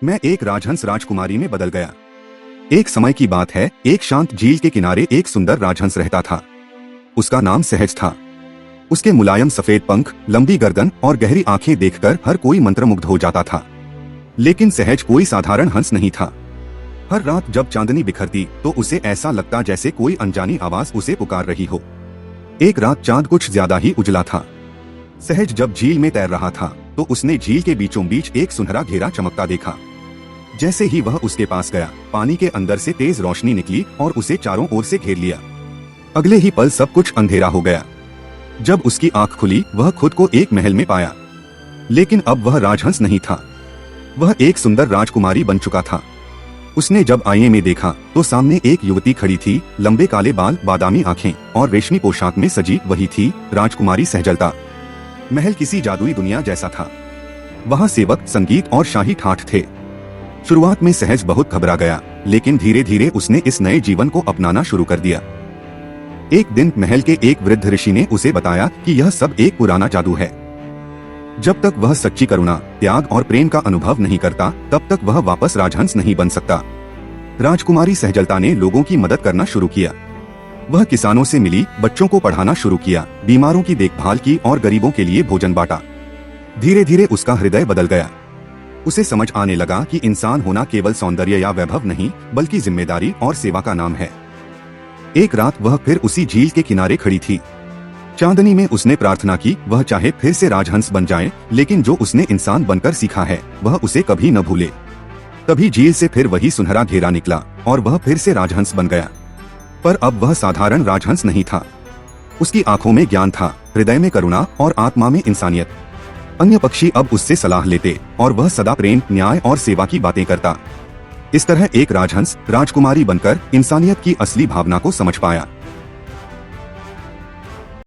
मैं एक राजहंस राजकुमारी में बदल गया। एक समय की बात है, एक शांत झील के किनारे एक सुंदर राजहंस रहता था। उसका नाम सहज था। उसके मुलायम सफेद पंख, लंबी गर्दन और गहरी आंखें देखकर हर कोई मंत्रमुग्ध हो जाता था। लेकिन सहज कोई साधारण हंस नहीं था। हर रात जब चांदनी बिखरती तो उसे ऐसा लगता जैसे कोई अनजानी आवाज उसे पुकार रही हो। एक रात चांद कुछ ज्यादा ही उजला था। सहज जब झील में तैर रहा था तो उसने झील के बीचों बीच एक सुनहरा घेरा चमकता देखा। जैसे ही वह उसके पास गया, पानी के अंदर से तेज रोशनी निकली और उसे चारों ओर से घेर लिया। अगले ही पल सब कुछ अंधेरा हो गया। जब उसकी आंख खुली, वह खुद को एक महल में पाया। लेकिन अब वह राजहंस नहीं था, वह एक सुंदर राजकुमारी बन चुका था। उसने जब आईने में देखा तो सामने एक युवती खड़ी थी। लंबे काले बाल, बादामी आंखें और रेशमी पोशाक में सजी वही थी राजकुमारी सहजलता। महल किसी जादुई दुनिया जैसा था। वहाँ सेवक, संगीत और शाही ठाठ थे। शुरुआत में सहज बहुत घबरा गया, लेकिन धीरे धीरे उसने इस नए जीवन को अपनाना शुरू कर दिया। एक दिन महल के एक वृद्ध ऋषि ने उसे बताया कि यह सब एक पुराना जादू है। जब तक वह सच्ची करुणा, त्याग और प्रेम का अनुभव नहीं करता, तब तक वह वापस राजहंस नहीं बन सकता। राजकुमारी सहजलता ने लोगों की मदद करना शुरू किया। वह किसानों से मिली, बच्चों को पढ़ाना शुरू किया, बीमारों की देखभाल की और गरीबों के लिए भोजन बांटा। धीरे धीरे उसका हृदय बदल गया। उसे समझ आने लगा कि इंसान होना केवल सौंदर्य या वैभव नहीं, बल्कि जिम्मेदारी और सेवा का नाम है। एक रात वह फिर उसी झील के किनारे खड़ी थी। चांदनी में उसने प्रार्थना की, वह चाहे फिर से राजहंस बन जाए, लेकिन जो उसने इंसान बनकर सीखा है वह उसे कभी न भूले। तभी झील से फिर वही सुनहरा घेरा निकला और वह फिर से राजहंस बन गया। पर अब वह साधारण राजहंस नहीं था। उसकी आंखों में ज्ञान था, हृदय में करुणा और आत्मा में इंसानियत। अन्य पक्षी अब उससे सलाह लेते और वह सदा प्रेम, न्याय और सेवा की बातें करता। इस तरह एक राजहंस राजकुमारी बनकर इंसानियत की असली भावना को समझ पाया।